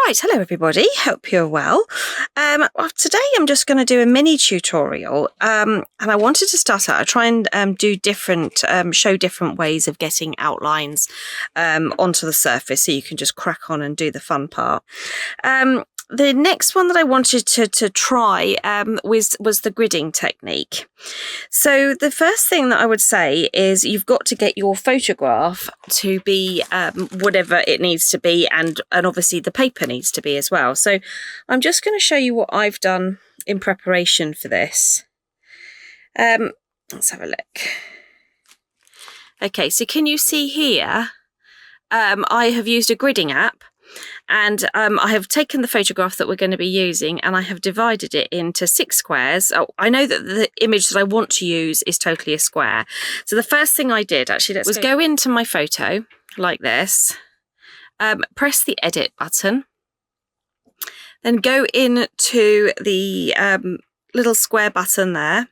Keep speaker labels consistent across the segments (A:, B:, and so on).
A: Right, hello everybody, hope you're well. Well, today I'm just going to do a mini tutorial and I wanted to start out, I try and show different ways of getting outlines onto the surface so you can just crack on and do the fun part. The next one that I wanted to try was the gridding technique. So the first thing that I would say is you've got to get your photograph to be whatever it needs to be, and obviously the paper needs to be as well. So I'm just going to show you what I've done in preparation for this. Let's have a look. Okay, so can you see here I have used a gridding app. And I have taken the photograph that we're going to be using and I have divided it into 6 squares. Oh, I know that the image that I want to use is totally a square. So the first thing I did actually was go into my photo like this, press the edit button, then go into the little square button there.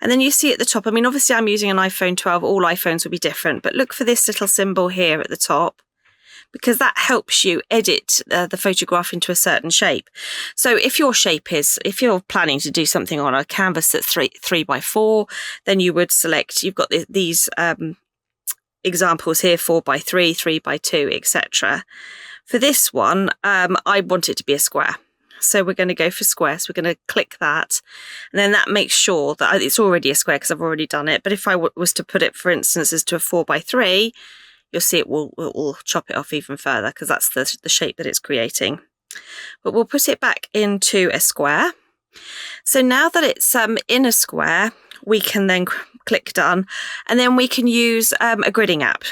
A: And then you see at the top, I mean, obviously I'm using an iPhone 12, all iPhones will be different, but look for this little symbol here at the top, because that helps you edit the photograph into a certain shape. So if your shape is, if you're planning to do something on a canvas that's 3 by 4, then you would select, you've got these examples here, 4 by 3, 3 by 2, etc. For this one, I want it to be a square. So we're going to go for squares. We're going to click that. And then that makes sure that it's already a square because I've already done it. But if I was to put it, for instance, as to a 4 by 3, you'll see it will chop it off even further because that's the shape that it's creating. But we'll put it back into a square. So now that it's in a square, we can then click done, and then we can use a gridding app.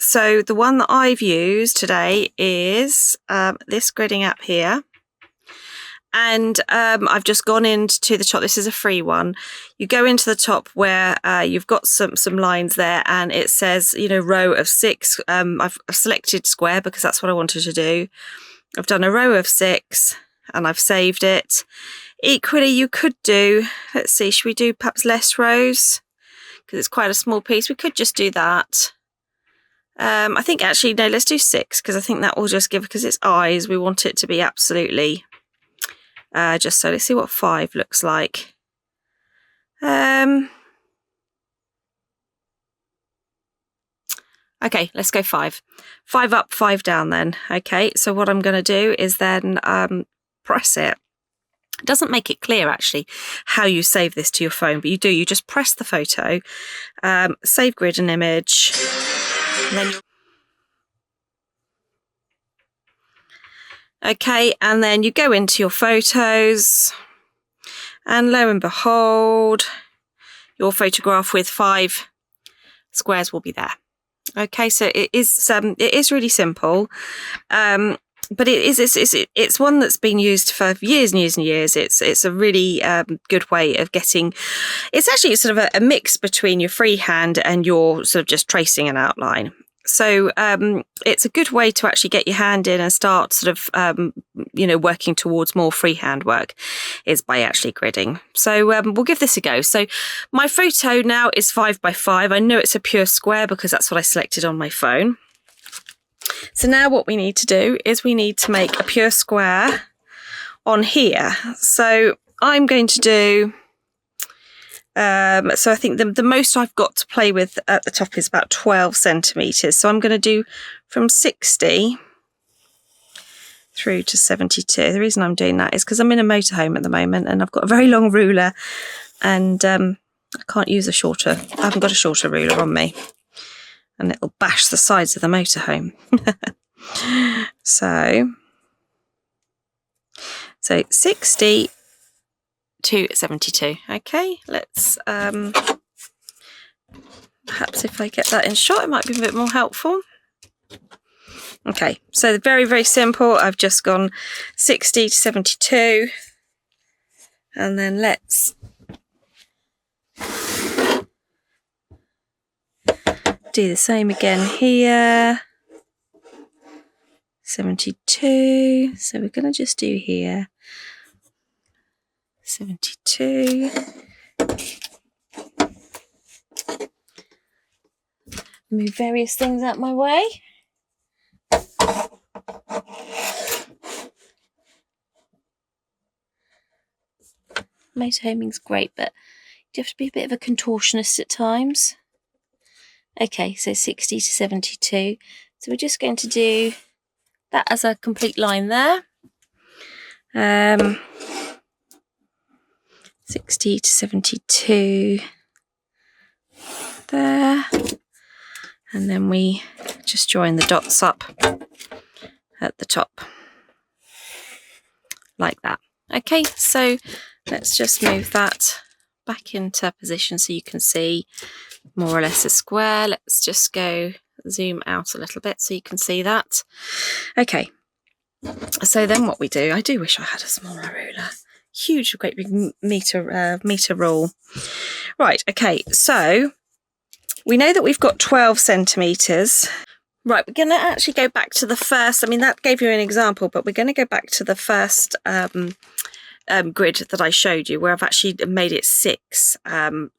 A: So the one that I've used today is this gridding app here. And I've just gone into the top. This is a free one. You go into the top where you've got some lines there, and it says, you know, row of 6. I've selected square because that's what I wanted to do. I've done a row of 6 and I've saved it. Equally, you could do, let's see, should we do perhaps less rows? Because it's quite a small piece. We could just do that. I think actually, no, let's do 6 because I think that will just give, because it's eyes, we want it to be absolutely... just so let's see what 5 looks like. Okay, let's go 5. 5 up, 5 down then. Okay, so what I'm going to do is then press it. It doesn't make it clear actually how you save this to your phone, but you do. You just press the photo, save grid and image, and then okay, and then you go into your photos, and lo and behold, your photograph with 5 squares will be there. Okay, so it is really simple, but it's one that's been used for years and years and years. It's a really good way of getting. It's actually sort of a mix between your freehand and your sort of just tracing an outline. So it's a good way to actually get your hand in and start sort of, you know, working towards more freehand work is by actually gridding. So we'll give this a go. So my photo now is 5 by 5. I know it's a pure square because that's what I selected on my phone. So now what we need to do is we need to make a pure square on here. So I'm going to do... so I think the most I've got to play with at the top is about 12 centimetres. So I'm going to do from 60 through to 72. The reason I'm doing that is because I'm in a motorhome at the moment and I've got a very long ruler, and I can't use a shorter. I haven't got a shorter ruler on me, and it'll bash the sides of the motorhome. So 60 to 72. Okay, let's perhaps if I get that in shot, it might be a bit more helpful. Okay, so very, very simple. I've just gone 60 to 72, and then let's do the same again here. 72. So we're going to just do here 72. Move various things out my way. motorhoming's great, but you have to be a bit of a contortionist at times. Okay, so 60 to 72. So we're just going to do that as a complete line there. 60 to 72 there. And then we just join the dots up at the top like that. Okay, so let's just move that back into position so you can see more or less a square. Let's just go zoom out a little bit so you can see that. Okay, so then what we do, I do wish I had a smaller ruler. Huge, great big meter rule. Right, okay, so we know that we've got 12 centimetres. Right, we're going to actually go back to the first, I mean, that gave you an example, but we're going to go back to the first grid that I showed you, where I've actually made it 6 along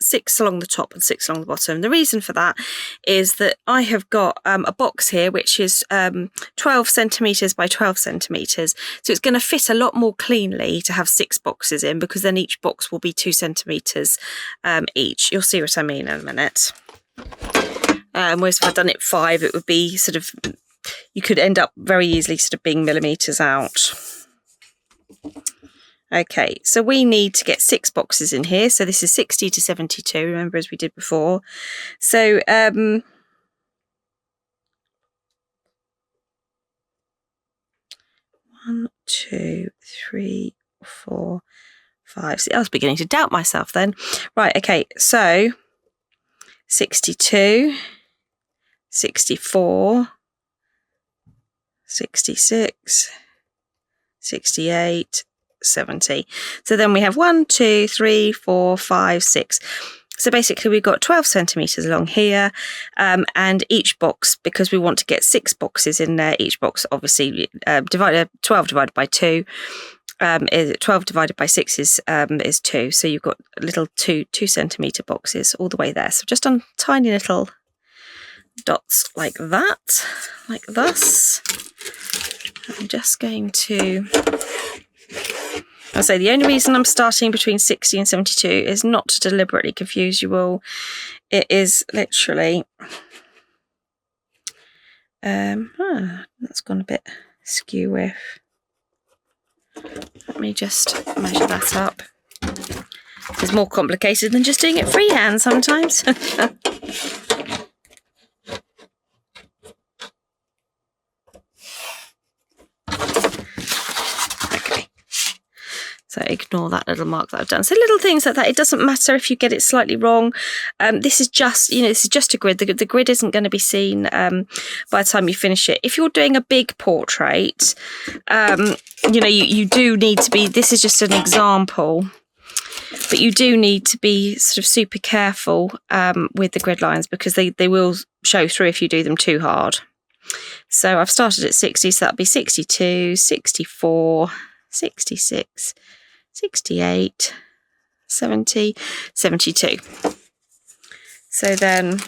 A: the top and 6 along the bottom. The reason for that is that I have got a box here which is 12 centimetres by 12 centimetres, so it's going to fit a lot more cleanly to have 6 boxes in, because then each box will be 2 centimetres each. You'll see what I mean in a minute. Whereas if I'd done it 5, it would be sort of, you could end up very easily sort of being millimetres out. Okay, so we need to get 6 boxes in here. So this is 60 to 72, remember, as we did before. So 1, 2, 3, 4, 5. See, I was beginning to doubt myself then. Right, okay, so 62, 64, 66, 68, 70. So then we have 1, 2, 3, 4, 5, 6. So basically we've got 12 centimetres along here, and each box, because we want to get 6 boxes in there, each box obviously 12 divided by 2, 12 divided by 6 is 2. So you've got little 2 centimetre boxes all the way there. So just on tiny little dots like that, like thus. I'm just going to, I'll say the only reason I'm starting between 60 and 72 is not to deliberately confuse you all. It is literally, that's gone a bit skew with. Let me just measure that up. It's more complicated than just doing it freehand sometimes. So ignore that little mark that I've done. So little things like that. It doesn't matter if you get it slightly wrong. This is just, this is just a grid. The grid isn't going to be seen by the time you finish it. If you're doing a big portrait, you do need to be, this is just an example, but you do need to be sort of super careful with the grid lines, because they will show through if you do them too hard. So I've started at 60, so that'll be 62, 64, 66, 68, 70, 72. So then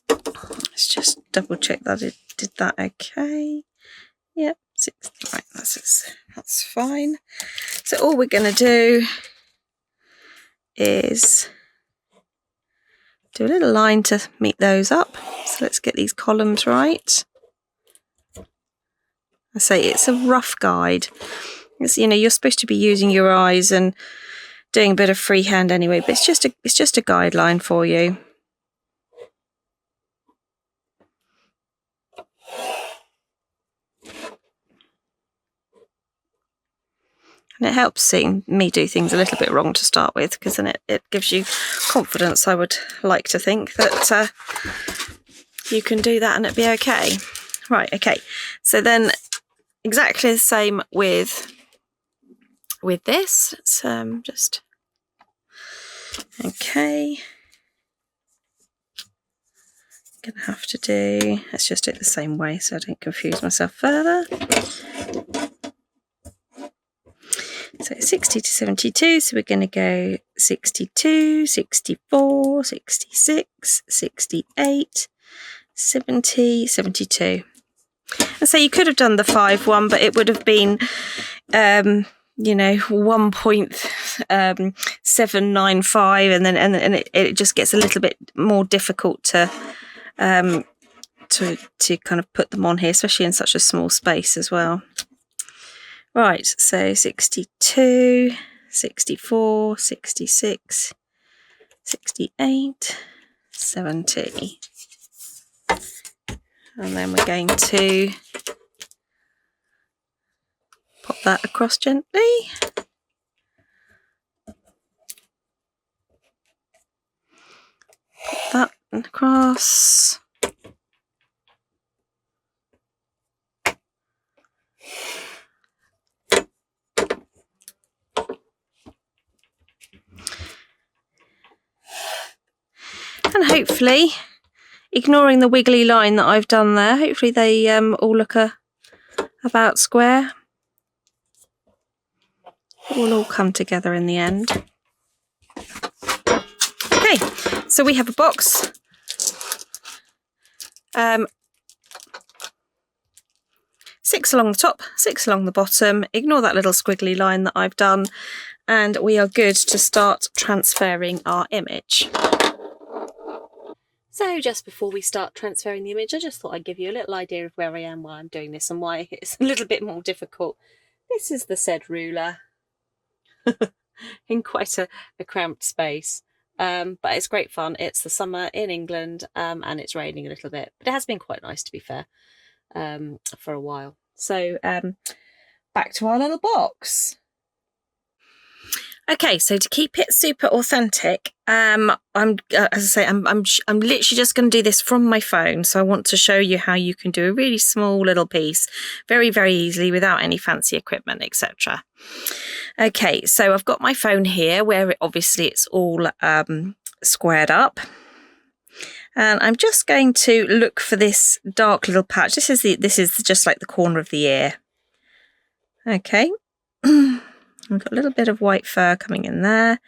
A: let's just double check that it did that okay. Yep, 60. Right, that's fine. So all we're going to do is do a little line to meet those up. So let's get these columns right. I say it's a rough guide. It's, you're supposed to be using your eyes and doing a bit of freehand anyway, but it's just a guideline for you. And it helps seeing me do things a little bit wrong to start with, because then it gives you confidence, I would like to think, that you can do that and it'd be okay. Right, okay. So then exactly the same with this. Let's just, okay. I'm gonna have to do, let's just do it the same way so I don't confuse myself further. So 60 to 72, so we're going to go 62, 64, 66, 68, 70, 72. And so you could have done the 5 one, but it would have been you know, 1.795, and then it just gets a little bit more difficult to kind of put them on here, especially in such a small space as well. Right, so 62, 64, 66, 68, 70. And then we're going to pop that across gently. Pop that across. And hopefully, ignoring the wiggly line that I've done there, hopefully they all look about square. It will all come together in the end. Okay, so we have a box. 6 along the top, 6 along the bottom. Ignore that little squiggly line that I've done, and we are good to start transferring our image. So just before we start transferring the image, I just thought I'd give you a little idea of where I am while I'm doing this and why it's a little bit more difficult. This is the said ruler in quite a cramped space, but it's great fun. It's the summer in England, and it's raining a little bit, but it has been quite nice, to be fair, for a while. So back to our little box. Okay, so to keep it super authentic, I'm literally just going to do this from my phone. So I want to show you how you can do a really small little piece very, very easily without any fancy equipment, etc. Okay, so I've got my phone here where obviously it's all squared up. And I'm just going to look for this dark little patch. This is just like the corner of the ear. Okay. I've got a little bit of white fur coming in there.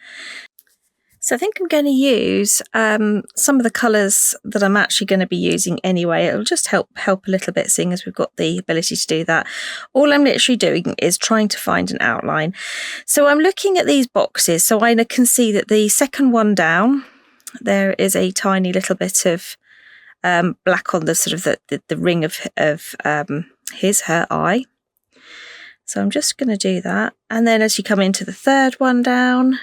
A: So I think I'm going to use some of the colours that I'm actually going to be using anyway. It'll just help a little bit, seeing as we've got the ability to do that. All I'm literally doing is trying to find an outline. So I'm looking at these boxes, so I can see that the second one down, there is a tiny little bit of black on the sort of the ring of her eye. So I'm just going to do that. And then as you come into the third one down,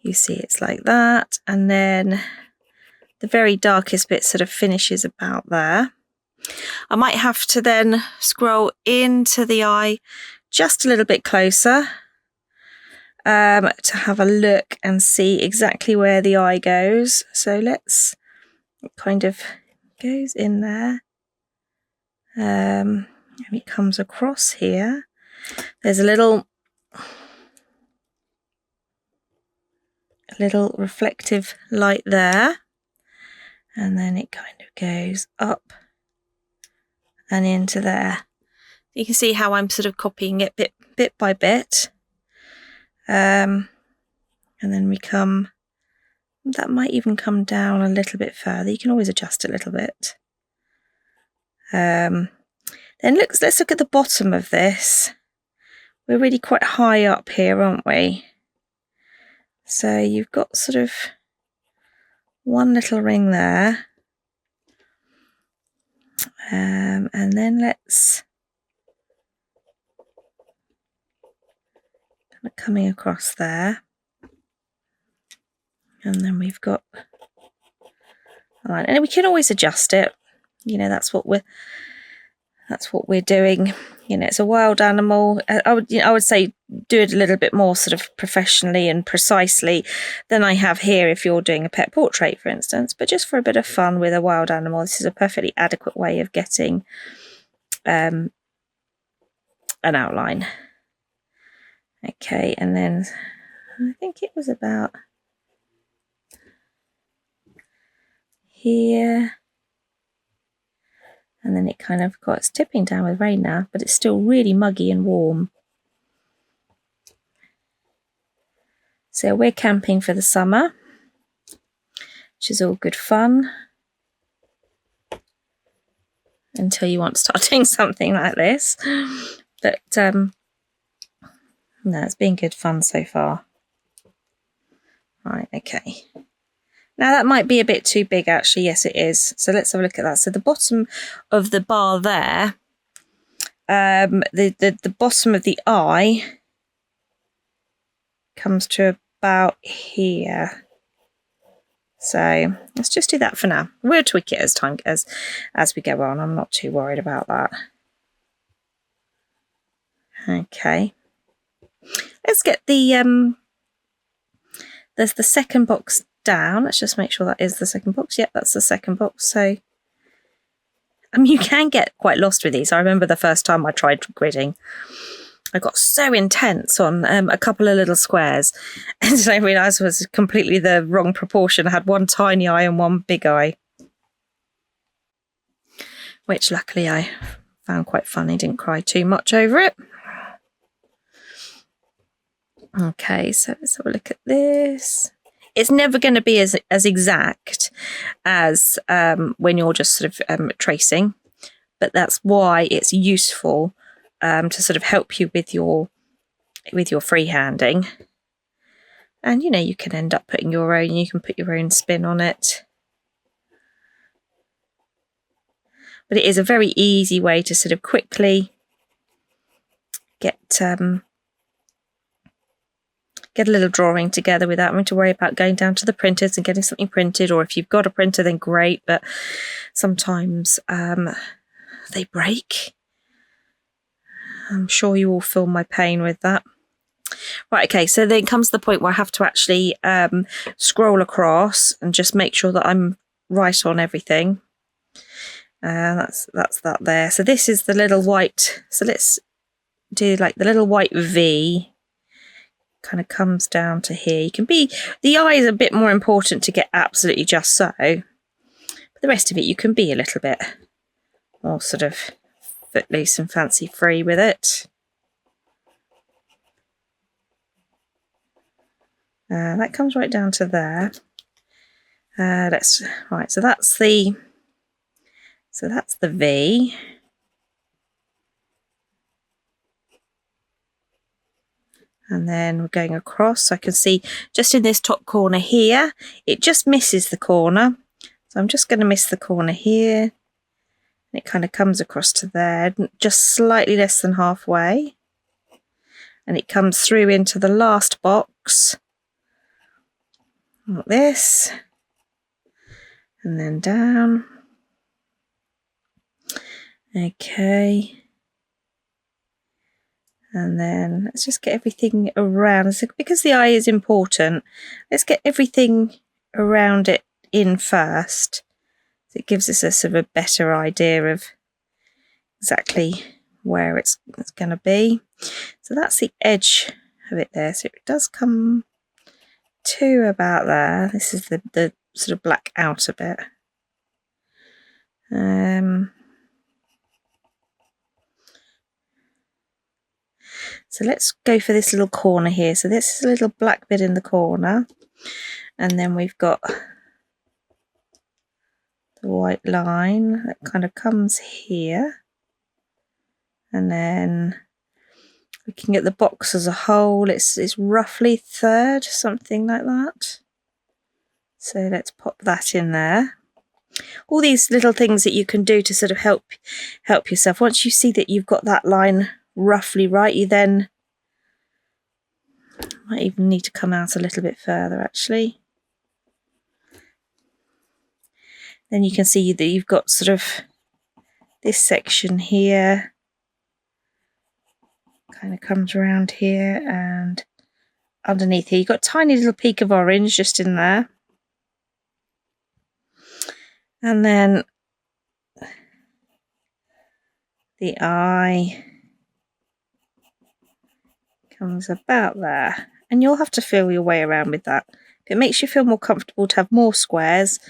A: you see it's like that. And then the very darkest bit sort of finishes about there. I might have to then scroll into the eye just a little bit closer to have a look and see exactly where the eye goes. So it kind of goes in there. And it comes across here. There's a little reflective light there, and then it kind of goes up and into there. You can see how I'm sort of copying it bit by bit, and then that might even come down a little bit further. You can always adjust a little bit. Then let's look at the bottom of this. We're really quite high up here, aren't we? So you've got sort of one little ring there. And then let's kind of coming across there. And then we've got a line. And we can always adjust it. You know, that's what we're doing. You know, it's a wild animal. I would say do it a little bit more sort of professionally and precisely than I have here if you're doing a pet portrait, for instance. But just for a bit of fun with a wild animal, this is a perfectly adequate way of getting an outline. Okay, and then I think it was about here. And then it kind of it's tipping down with rain now, but it's still really muggy and warm. So we're camping for the summer, which is all good fun. Until you want to start doing something like this. But No, it's been good fun so far. Right, okay. Now that might be a bit too big actually. Yes, it is. So let's have a look at that. So the bottom of the bar there, the bottom of the eye comes to about here. So let's just do that for now. We'll tweak it as we go on. I'm not too worried about that. Okay. Let's get the second box down. Let's just make sure that is the second box. Yep, that's the second box. So you can get quite lost with these. I remember the first time I tried gridding, I got so intense on a couple of little squares, and I realised it was completely the wrong proportion. I had one tiny eye and one big eye, which luckily I found quite funny. Didn't cry too much over it. Okay, so let's have a look at this. It's never going to be as exact as when you're just sort of tracing, but that's why it's useful to sort of help you with your freehanding. And you can end up putting your own. You can put your own spin on it. But it is a very easy way to sort of quickly get a little drawing together without having to worry about going down to the printers and getting something printed. Or if you've got a printer, then great, but sometimes they break. I'm sure you all feel my pain with that. Right, okay, so then comes the point where I have to actually scroll across and just make sure that I'm right on everything. That's that there. So this is the little white, so let's do like the little white V. Kind of comes down to here. You can be, the eye is a bit more important to get absolutely just so, but the rest of it you can be a little bit more sort of footloose and fancy free with it. That comes right down to there. Right, so that's the V. And then we're going across. So I can see just in this top corner here, it just misses the corner. So I'm just going to miss the corner here. And it kind of comes across to there, just slightly less than halfway. And it comes through into the last box, like this. And then down. Okay. And then let's just get everything around. So because the eye is important, let's get everything around it in first. So it gives us a sort of a better idea of exactly where it's going to be. So that's the edge of it there. So it does come to about there. This is the sort of black outer bit. So let's go for this little corner here. So this is a little black bit in the corner. And then we've got the white line that kind of comes here. And then looking at the box as a whole, it's roughly third, something like that. So let's pop that in there. All these little things that you can do to sort of help yourself. Once you see that you've got that line roughly right, you then might even need to come out a little bit further actually. Then you can see that you've got sort of this section here, kind of comes around here, and underneath here you've got a tiny little peak of orange just in there. And then the eye comes about there, and you'll have to feel your way around with that. If it makes you feel more comfortable to have more squares,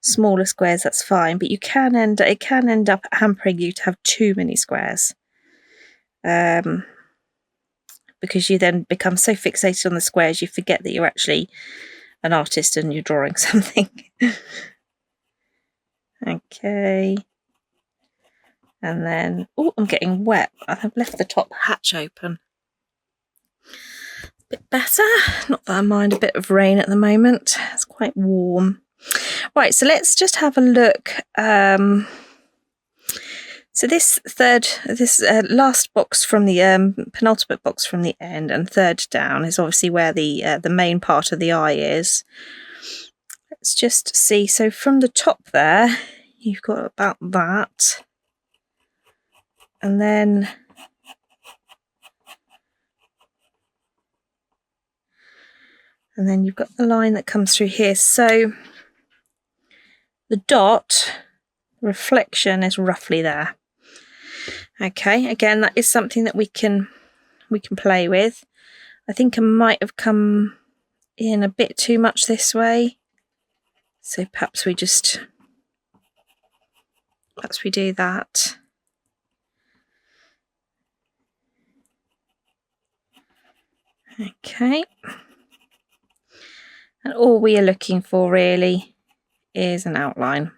A: smaller squares, that's fine, but it can end up hampering you to have too many squares, because you then become so fixated on the squares you forget that you're actually an artist and you're drawing something. Okay. And then, oh, I'm getting wet. I've left the top hatch open. bit better. Not that I mind a bit of rain at the moment. It's quite warm. Right, so let's just have a look. So this last box from the penultimate box from the end and third down is obviously where the main part of the eye is. Let's just see. So from the top there, you've got about that, and then you've got the line that comes through here. So the dot reflection is roughly there. Okay, again, that is something that we can play with. I think I might have come in a bit too much this way, so perhaps we do that. Okay, and all we are looking for really is an outline.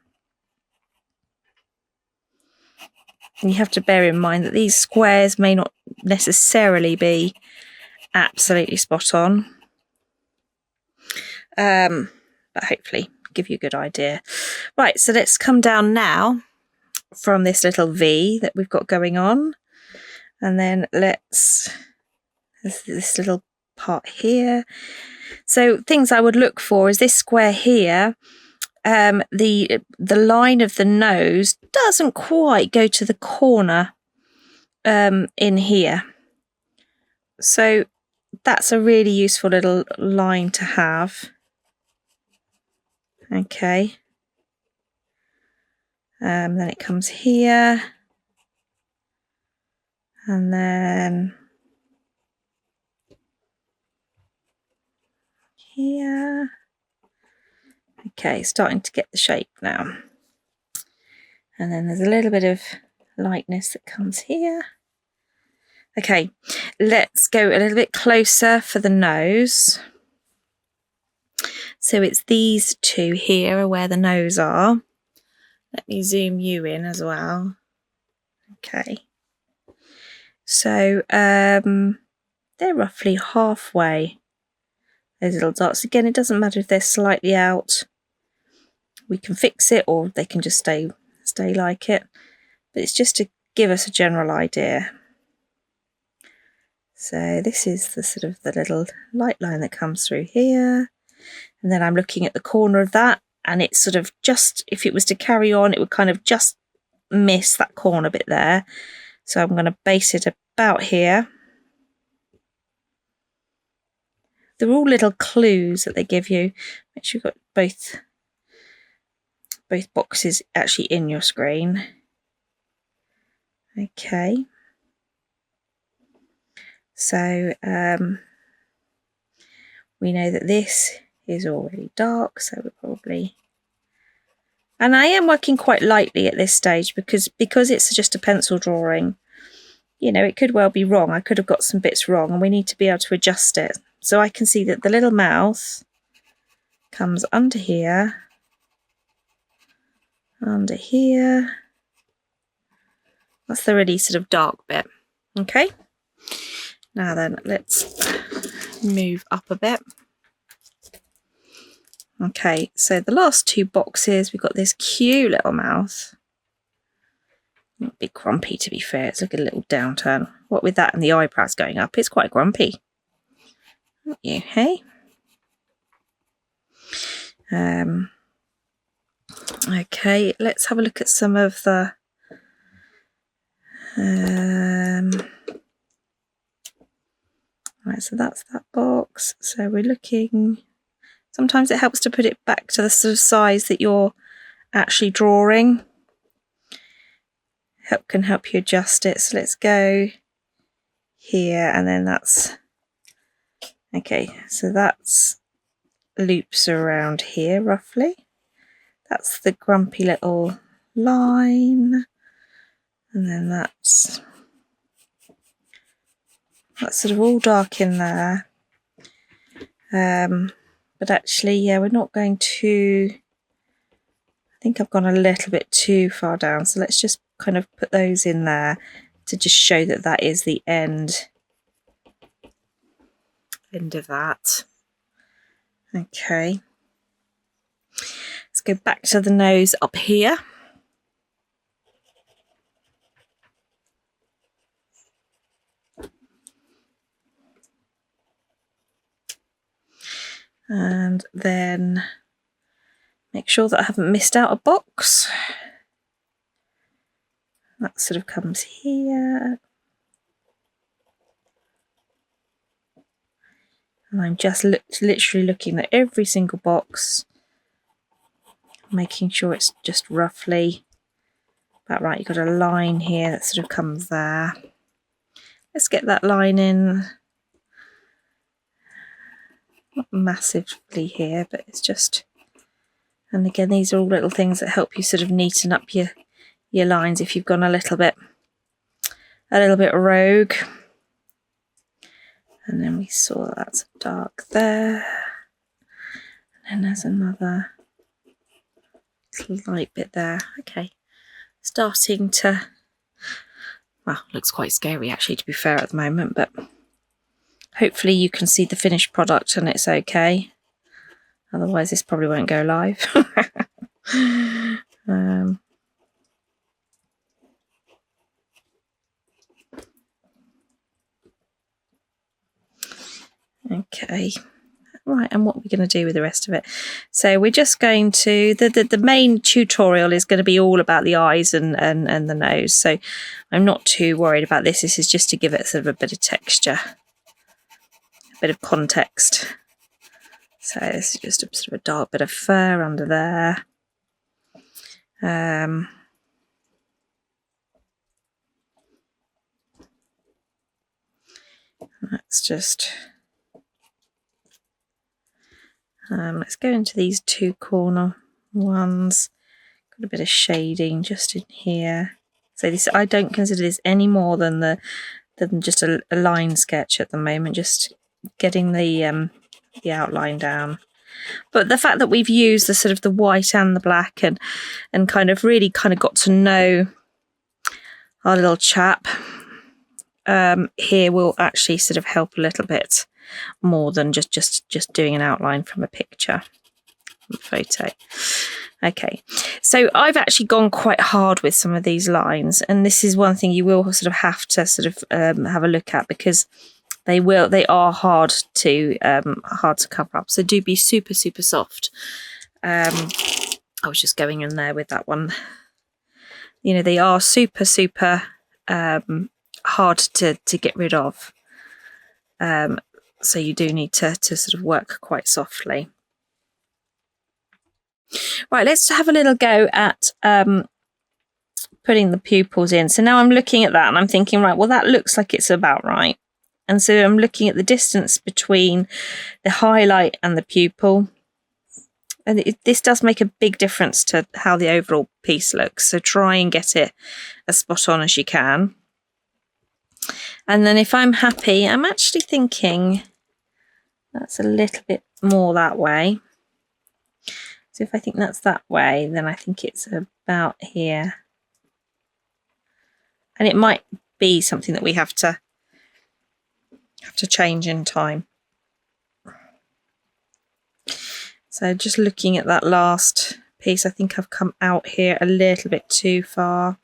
A: And you have to bear in mind that these squares may not necessarily be absolutely spot on, but hopefully give you a good idea. Right, so let's come down now from this little V that we've got going on, and then there's this little part here. So things I would look for is this square here. The line of the nose doesn't quite go to the corner in here, so that's a really useful little line to have. Okay, then it comes here, and then here. Okay, starting to get the shape now. And then there's a little bit of lightness that comes here. Okay, let's go a little bit closer for the nose. So it's these two here are where the nose are. Let me zoom you in as well. Okay. So they're roughly halfway. Those little dots. Again, it doesn't matter if they're slightly out. We can fix it, or they can just stay like it. But it's just to give us a general idea. So this is the sort of the little light line that comes through here. And then I'm looking at the corner of that, and it's sort of just, if it was to carry on, it would kind of just miss that corner bit there. So I'm going to base it about here. They're all little clues that they give you. Make sure you've got both boxes actually in your screen. Okay. So we know that this is already dark, so we're probably... And I am working quite lightly at this stage because it's just a pencil drawing. You know, it could well be wrong. I could have got some bits wrong, and we need to be able to adjust it. So I can see that the little mouth comes under here, under here. That's the really sort of dark bit. Okay. Now then, let's move up a bit. Okay, so the last two boxes, we've got this cute little mouth. A bit grumpy, to be fair. It's like a little downturn. What with that and the eyebrows going up, it's quite grumpy. Aren't you, hey? Okay, let's have a look at some of the... Right, so that's that box. So we're looking... Sometimes it helps to put it back to the sort of size that you're actually drawing. Can help you adjust it. So let's go here, and then that's... Okay, so that's loops around here roughly. That's the grumpy little line, and then that's sort of all dark in there. But actually, yeah, we're not going to... I think I've gone a little bit too far down, so let's just kind of put those in there to just show that that is the end end of that. Okay. Let's go back to the nose up here. And then make sure that I haven't missed out a box. That sort of comes here. And I'm just literally looking at every single box, making sure it's just roughly about right. You've got a line here that sort of comes there. Let's get that line in. Not massively here, but it's just, and again, these are all little things that help you sort of neaten up your lines if you've gone a little bit rogue. And then we saw that's dark there, and then there's another little light bit there. Okay, starting to, well, looks quite scary actually, to be fair, at the moment, but hopefully you can see the finished product and it's okay. Otherwise this probably won't go live. Okay, right, and what we're going to do with the rest of it. So we're just going to, the main tutorial is going to be all about the eyes and the nose. So I'm not too worried about this. This is just to give it sort of a bit of texture, a bit of context. So this is just a sort of a dark bit of fur under there. Let's just, let's go into these two corner ones. Got a bit of shading just in here. So this, I don't consider this any more than just a line sketch at the moment. Just getting the outline down. But the fact that we've used the sort of the white and the black and kind of really kind of got to know our little chap here will actually sort of help a little bit more than just doing an outline from a picture, from a photo. Okay, so I've actually gone quite hard with some of these lines, and this is one thing you will sort of have to sort of have a look at, because they are hard to cover up. So do be super soft. I was just going in there with that one. You know, they are super hard to get rid of. So you do need to sort of work quite softly. Right, let's have a little go at putting the pupils in. So now I'm looking at that and I'm thinking, right, well, that looks like it's about right. And so I'm looking at the distance between the highlight and the pupil. And this does make a big difference to how the overall piece looks. So try and get it as spot on as you can. And then if I'm happy, I'm actually thinking that's a little bit more that way. So if I think that's that way, then I think it's about here. And it might be something that we have to change in time. So just looking at that last piece, I think I've come out here a little bit too far.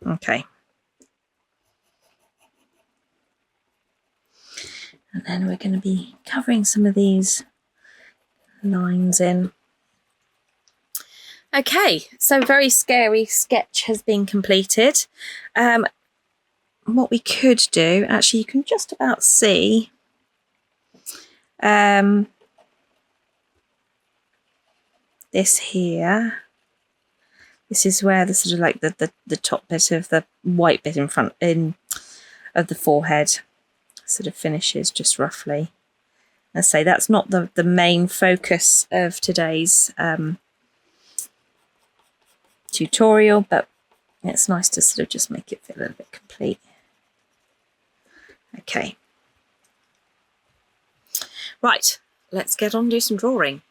A: Okay. And then we're going to be covering some of these lines in. Okay, so very scary sketch has been completed. What we could do, actually, you can just about see this here. This is where the sort of like the top bit of the white bit in front of the forehead sort of finishes just roughly. I say that's not the main focus of today's tutorial, but it's nice to sort of just make it feel a little bit complete. Okay. Right, let's get on and do some drawing.